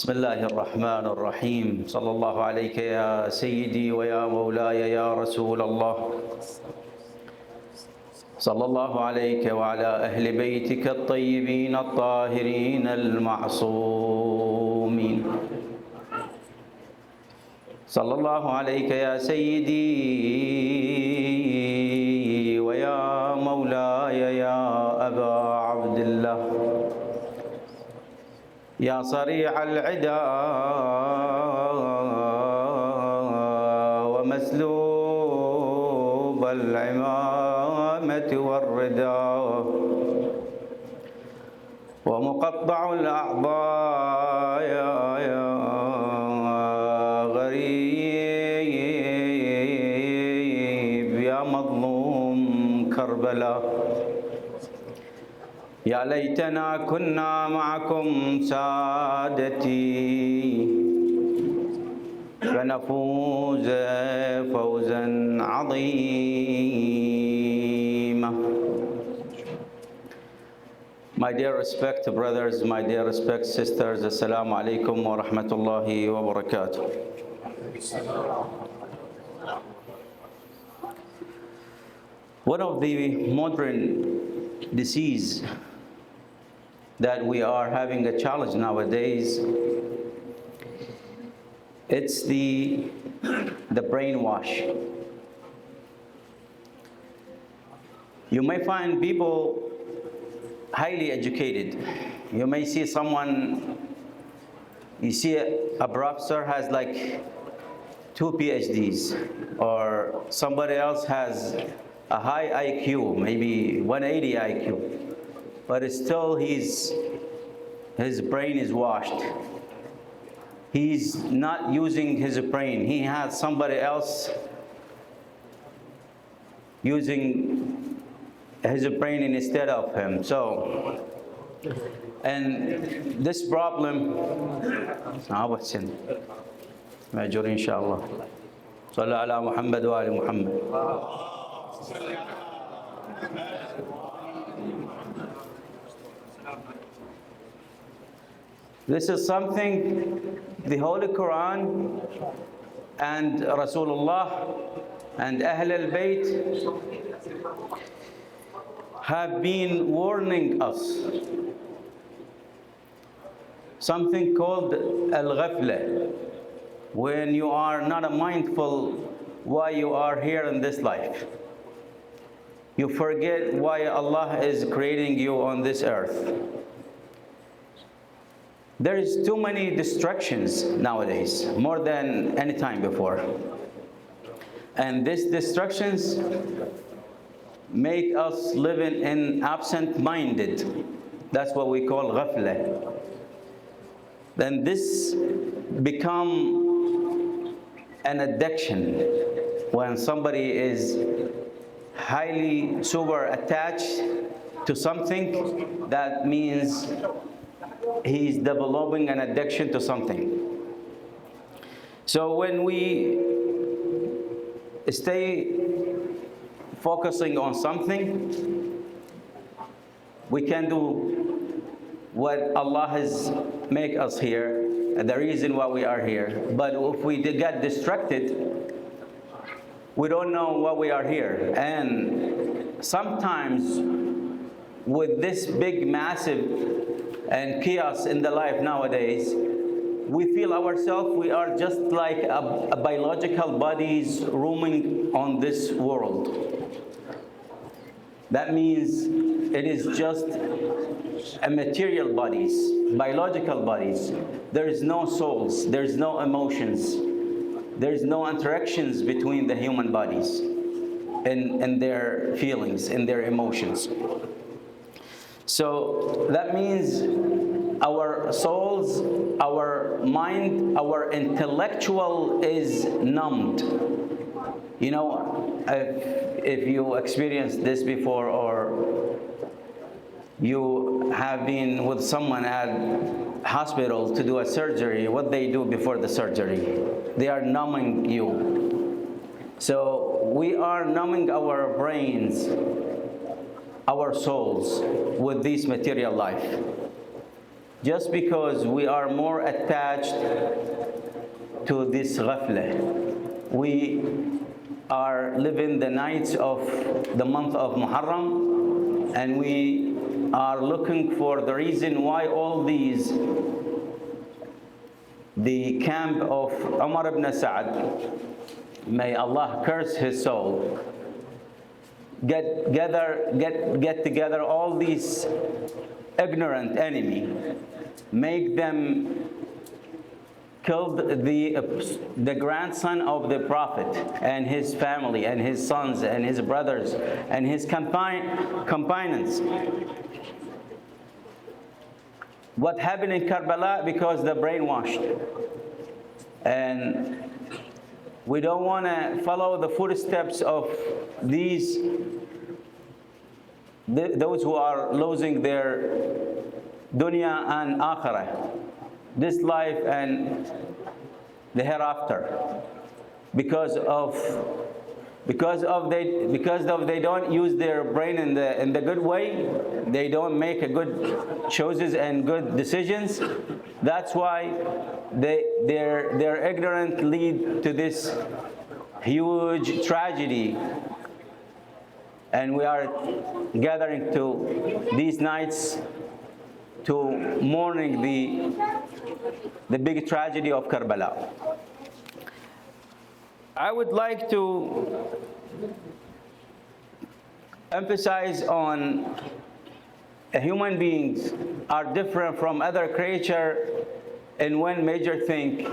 بسم الله الرحمن الرحيم صلى الله عليك يا سيدي ويا مولاي يا رسول الله صلى الله عليك وعلى أهل بيتك الطيبين الطاهرين المعصومين صلى الله عليك يا سيدي ويا مولاي يا أبا عبد الله يا صريع العدا ومسلوب العمامة والرداء ومقطع الأعضاء يا غريب يا مظلوم كربلاء يا ليتنا كنا معكم سادتي فنفوز فوزا عظيما. My dear respect brothers, my dear respect sisters, Assalamu alaikum wa rahmatullahi wa barakatuh. One of the modern disease that we are having a challenge nowadays, it's the brainwash. You may find people highly educated. You may see someone, you see a professor has like 2 PhDs, or somebody else has a high IQ, maybe 180 IQ, but still his brain is washed. He's not using his brain. He has somebody else using his brain instead of him. So, and this problem, مأجور إن شاء الله. صلى على محمد وآل محمد. This is something the Holy Quran and Rasulullah and Ahl al-Bayt have been warning us. Something called al-ghafla, when you are not mindful why you are here in this life. You forget why Allah is creating you on this earth. There is too many distractions nowadays, more than any time before. And these distractions make us living in absent-minded. That's what we call ghafla. Then this become an addiction when somebody is highly super attached to something. That means he's developing an addiction to something. So when we stay focusing on something, we can do what Allah has made us here, and the reason why we are here. But if we get distracted, we don't know why we are here. And sometimes with this big, massive and chaos in the life nowadays, we feel ourselves, we are just like a biological bodies roaming on this world. That means it is just a material bodies, biological bodies. There is no souls, there is no emotions, there is no interactions between the human bodies and their feelings and their emotions. So that means our souls, our mind, our intellectual is numbed. You know, if you experienced this before, or you have been with someone at hospital to do a surgery, what they do before the surgery? They are numbing you. So we are numbing our brains, our souls with this material life. just because we are more attached to this ghafla. We are living the nights of the month of Muharram, and we are looking for the reason why all these, the camp of Umar ibn Sa'd, may Allah curse his soul, get together all these ignorant enemy, make them kill the grandson of the Prophet and his family and his sons and his brothers and his companions. What happened in Karbala? Because they're brainwashed. And we don't want to follow the footsteps of those who are losing their dunya and akhirah, this life and the hereafter, because they don't use their brain in the good way. They don't make a good choices and good decisions. That's why their ignorance lead to this huge tragedy. And we are gathering to these nights to mourning the big tragedy of Karbala. I would like to emphasize on human beings are different from other creatures in one major thing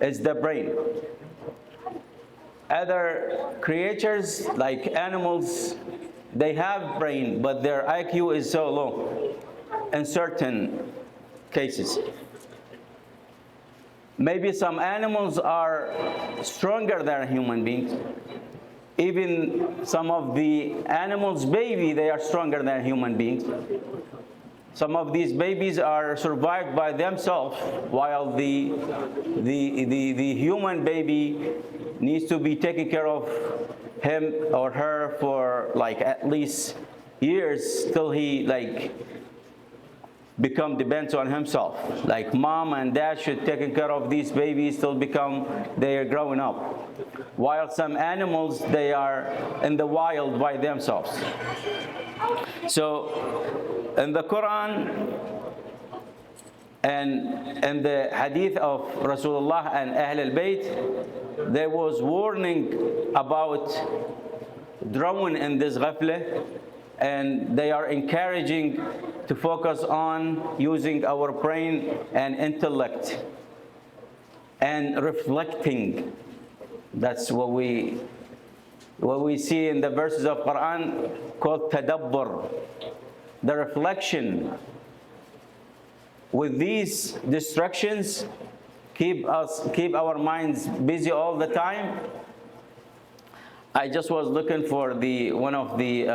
is the brain. Other creatures like animals, they have brain, but their IQ is so low in certain cases. Maybe some animals are stronger than human beings. Even some of the animals' baby, they are stronger than human beings. Some of these babies are survived by themselves, while the human baby needs to be taken care of him or her for like at least years till he like become depends on himself. Like mom and dad should take care of these babies till they are growing up. While some animals, they are in the wild by themselves. So in the Quran and the hadith of Rasulullah and Ahl al-Bayt, there was warning about drowning in this ghafla, and they are encouraging to focus on using our brain and intellect and reflecting. That's what we see in the verses of Quran called tadabbur, the reflection. With these distractions, keep our minds busy all the time. I just was looking for one of the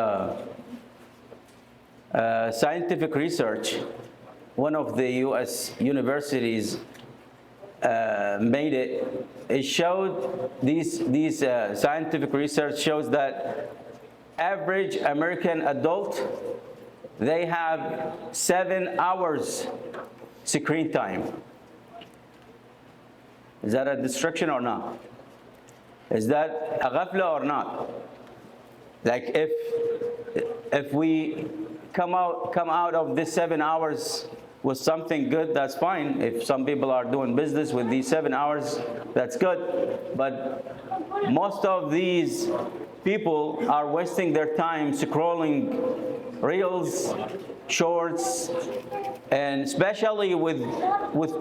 scientific research. One of the U.S. universities made it. It showed these scientific research shows that average American adult, they have 7 hours screen time. Is that a distraction or not? Is that a ghafla or not? Like if we come out of this 7 hours with something good, that's fine. If some people are doing business with these 7 hours, that's good. But most of these people are wasting their time scrolling reels, shorts, and especially with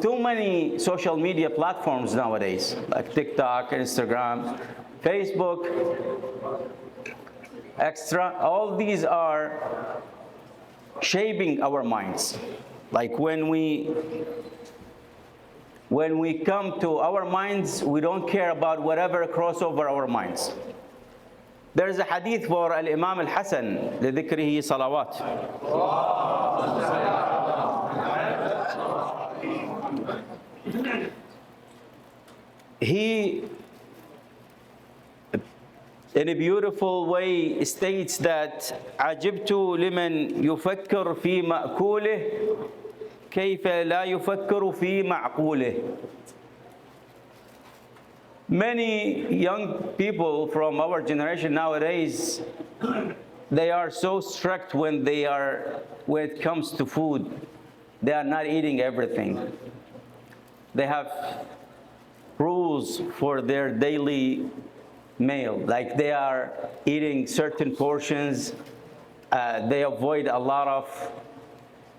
too many social media platforms nowadays, like TikTok, Instagram, Facebook, extra. All these are shaping our minds. Like when we come to our minds, we don't care about whatever cross over our minds. There is a hadith for Al-Imam Al-Hasan, لذكره صلوات. He, in a beautiful way, states that عجبت لمن يفكر في مأكوله كيف لا يفكر في معقوله. Many young people from our generation nowadays, they are so strict when it comes to food. They are not eating everything. They have rules for their daily meal, like they are eating certain portions. They avoid a lot of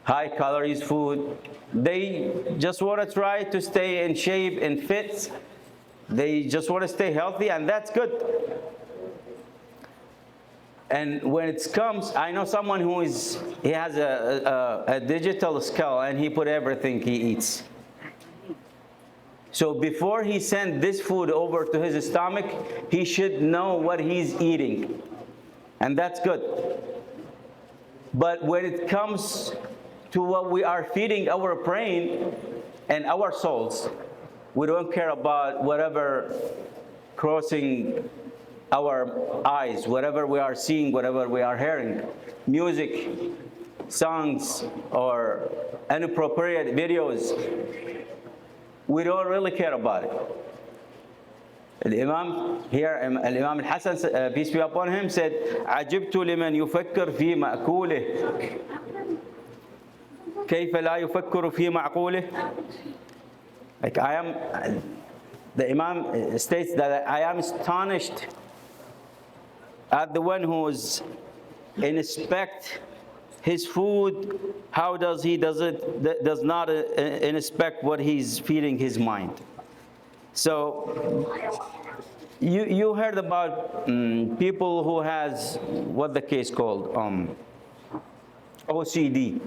high calories food. They just want to try to stay in shape and fit. They just want to stay healthy, and that's good. And when it comes, I know someone he has a digital scale, and he put everything he eats. So before he sends this food over to his stomach, he should know what he's eating, and that's good. But when it comes to what we are feeding our brain and our souls, we don't care about whatever crossing our eyes, whatever we are seeing, whatever we are hearing, music, songs, or inappropriate videos. We don't really care about it. Al-Imam here, Al-Imam Al-Hasan, peace be upon him, said, عجبت لمن يفكر في مأكوله كيف لا يفكر في معقوله. Like the Imam states that I am astonished at the one who inspect his food. How does not inspect what he's feeding his mind? So you heard about people who has what the case called OCD.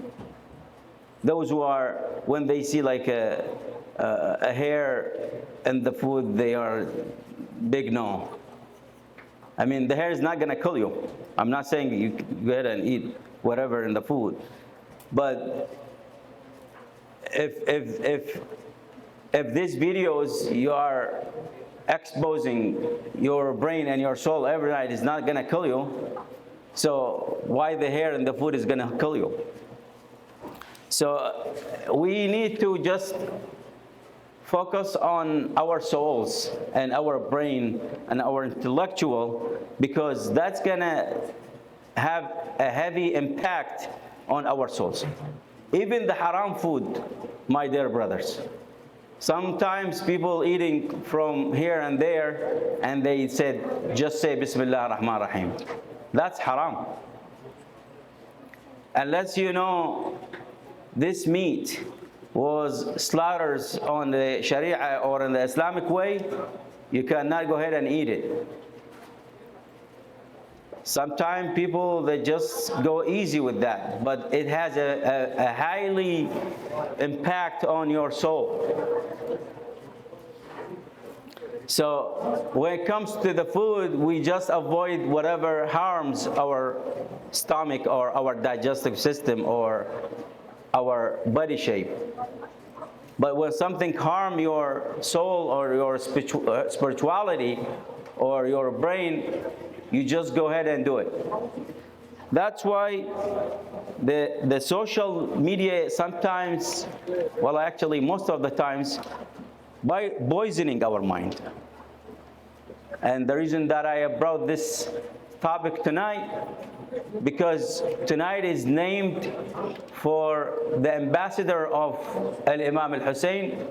Those who are, when they see like a hair in the food, they are big no. I mean, the hair is not going to kill you. I'm not saying you go ahead and eat whatever in the food, but if these videos you are exposing your brain and your soul every night is not going to kill you, so why the hair in the food is going to kill you? So we need to just focus on our souls and our brain and our intellectual, because that's gonna have a heavy impact on our souls. Even the haram food, my dear brothers. Sometimes people eating from here and there, and they said, just say Bismillah ar-Rahman ar-Rahim. That's haram. Unless you know this meat was slaughtered on the Sharia or in the Islamic way, you cannot go ahead and eat it. Sometimes people, they just go easy with that, but it has a highly impact on your soul. So when it comes to the food, we just avoid whatever harms our stomach or our digestive system or our body shape. But when something harms your soul or your spirituality or your brain, you just go ahead and do it. That's why the social media sometimes, well actually most of the times, by poisoning our mind. And the reason that I have brought this topic tonight, because tonight is named for the ambassador of Al-Imam Al-Hussein,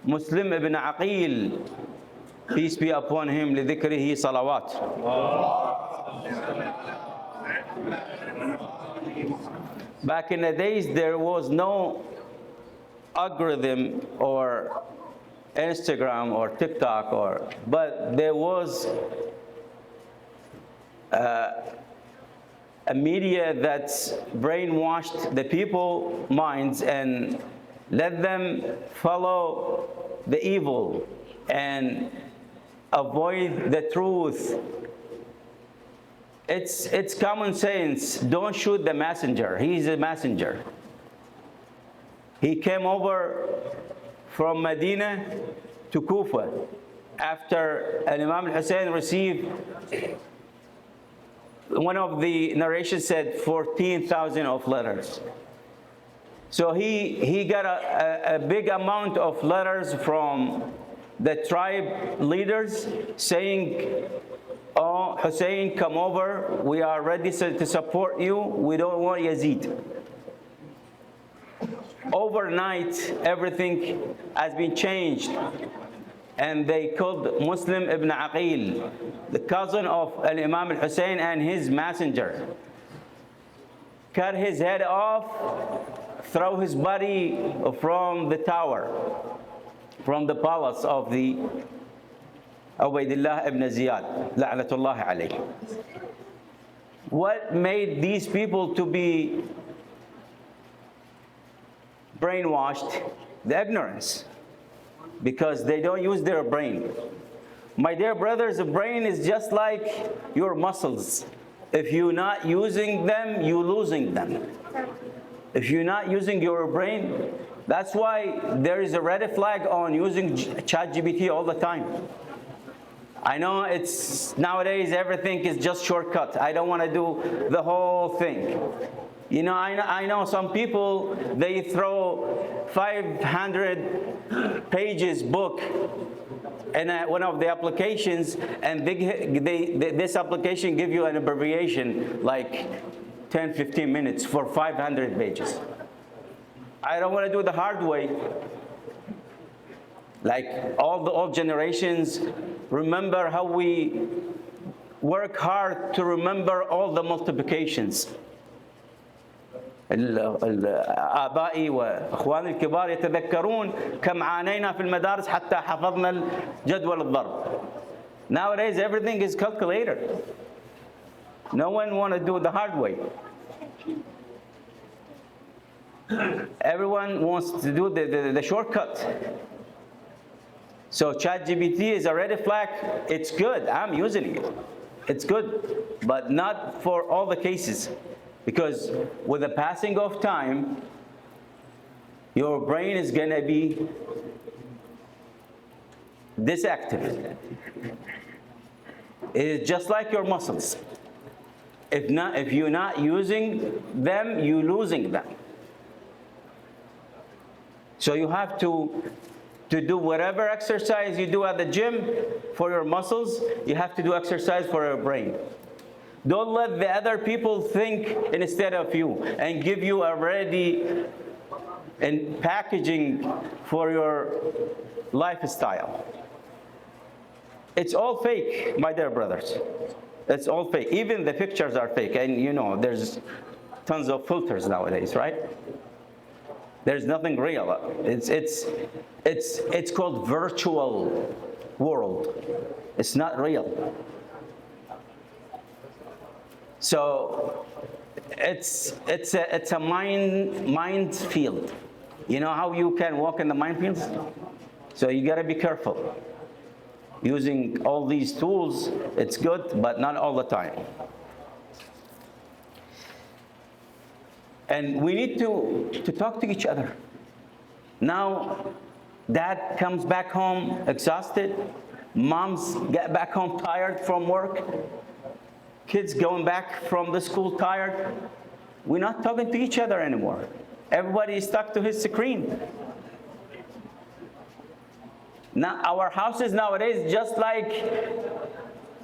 Muslim ibn Aqil, peace be upon him, لذكره صلوات. Back in the days, there was no algorithm or Instagram or TikTok, but there was a media that brainwashed the people's minds and let them follow the evil and avoid the truth. It's common sense. Don't shoot the messenger. He's a messenger. He came over from Medina to Kufa after Imam Hussein received, one of the narrations said 14,000 of letters. So he got a big amount of letters from the tribe leaders saying, "Oh, Hussein, come over. We are ready to support you. We don't want Yazid." Overnight, everything has been changed. And they called Muslim ibn Aqil, the cousin of Imam al-Hussein, and his messenger. Cut his head off, throw his body from the tower, from the palace of the Ubaydullah ibn Ziyad, la'natullah alayh. What made these people to be brainwashed? The ignorance. Because they don't use their brain. My dear brothers, the brain is just like your muscles. If you're not using them, you're losing them. If you're not using your brain, that's why there is a red flag on using ChatGPT all the time. I know it's nowadays everything is just shortcut. I don't want to do the whole thing. You know, I know some people, they throw 500 pages book in one of the applications, and this application give you an abbreviation like 10, 15 minutes for 500 pages. I don't want to do the hard way. Like all the old generations, remember how we work hard to remember all the multiplications. آبائي وأخواني الكبار يتذكرون كم عانينا في المدارس حتى حفظنا الجدول الضرب. Nowadays everything is calculator. No one want to do the hard way. Everyone wants to do the shortcut. So ChatGPT is a red flag. It's good. I'm using it. It's good, but not for all the cases. Because with the passing of time, your brain is going to be disactive. It is just like your muscles. If you're not using them, you're losing them. So you have to do whatever exercise you do at the gym for your muscles, you have to do exercise for your brain. Don't let the other people think instead of you and give you a ready and packaging for your lifestyle. It's all fake, my dear brothers. It's all fake. Even the pictures are fake. And you know, there's tons of filters nowadays, right? There's nothing real. It's called virtual world. It's not real. So it's a mind field. You know how you can walk in the minefields? So you gotta be careful. Using all these tools, it's good, but not all the time. And we need to talk to each other. Now, dad comes back home exhausted. Moms get back home tired from work. Kids going back from the school tired. We're not talking to each other anymore. Everybody is stuck to his screen. Now, our houses nowadays just like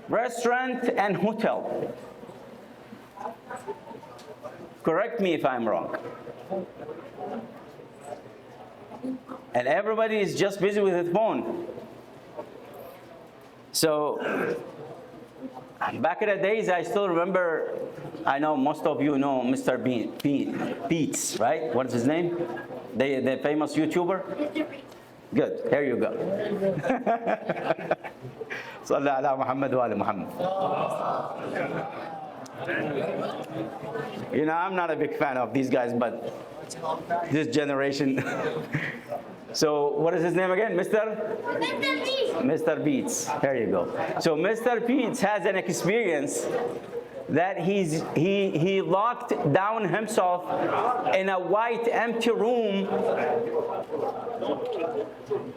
restaurant and hotel. Correct me if I'm wrong. And everybody is just busy with his phone. So, back in the days, I still remember, I know most of you know Mr. Beats, right? What's his name? The famous YouTuber? Good, here you go. صلى على محمد وآل محمد. You know, I'm not a big fan of these guys, but this generation. So what is his name again? Mr. Beats. Mr. Beats. Here you go. So Mr. Beats has an experience that he locked down himself in a white empty room.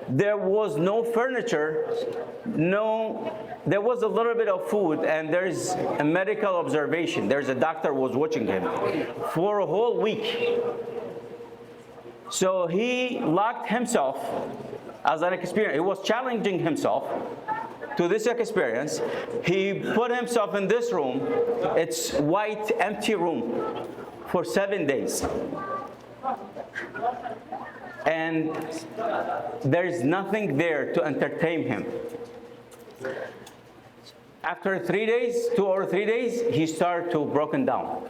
There was no furniture, there was a little bit of food, and there's a medical observation. There's a doctor was watching him for a whole week. So he locked himself as an experience. He was challenging himself to this experience. He put himself in this room. It's white, empty room for 7 days. And there's nothing there to entertain him. After 3 days, 2 or 3 days, he started to broken down.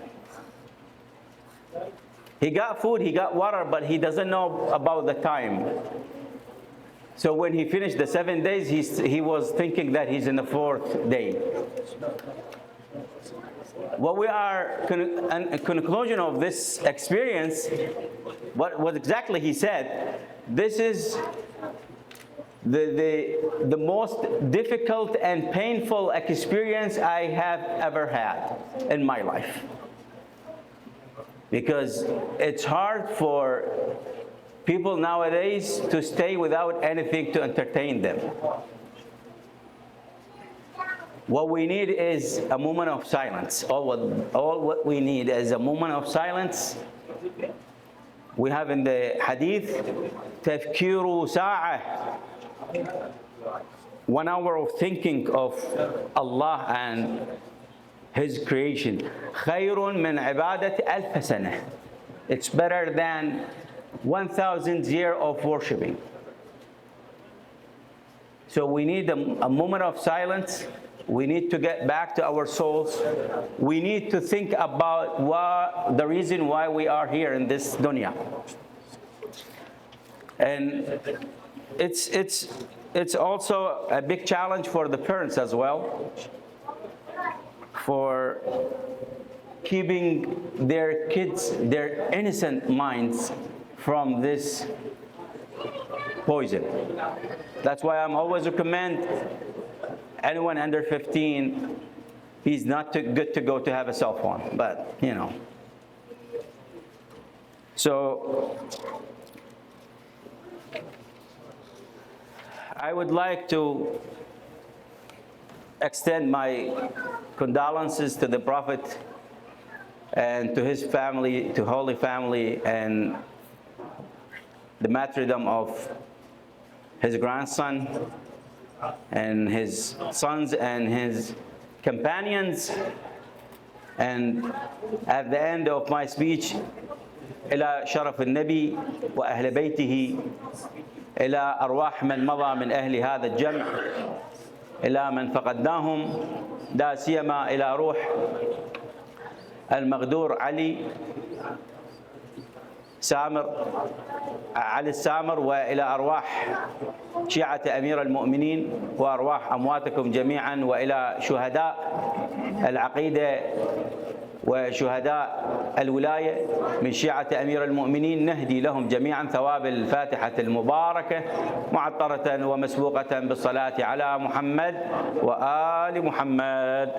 He got food, he got water, but he doesn't know about the time. So when he finished the 7 days, he was thinking that he's in the 4th day. What we are, a conclusion of this experience, what exactly he said, this is the most difficult and painful experience I have ever had in my life. Because it's hard for people nowadays to stay without anything to entertain them. What we need is a moment of silence. All what we need is a moment of silence. We have in the hadith, تفكير ساعة, 1 hour of thinking of Allah and His creation. خير من عبادة ألف سنة. It's better than 1,000 years of worshiping. So we need a moment of silence. We need to get back to our souls. We need to think about the reason why we are here in this dunya. And it's also a big challenge for the parents as well, for keeping their kids, their innocent minds from this poison. That's why I'm always recommend anyone under 15, he's not too good to go to have a cell phone, but you know. So I would like to extend my condolences to the Prophet and to his family, to Holy Family, and the martyrdom of his grandson and his sons and his companions. And at the end of my speech, إلى شرف النبي وأهل بيته، إلى أرواح من مضى من أهل هذا الجمع، إلى من فقدناهم، لا سيما إلى روح المغدور علي السامر، وإلى أرواح شيعة أمير المؤمنين وأرواح أمواتكم جميعا، وإلى شهداء العقيدة وشهداء الولاية من شيعة أمير المؤمنين، نهدي لهم جميعا ثواب الفاتحة المباركة معطرة ومسبوقة بالصلاة على محمد وآل محمد.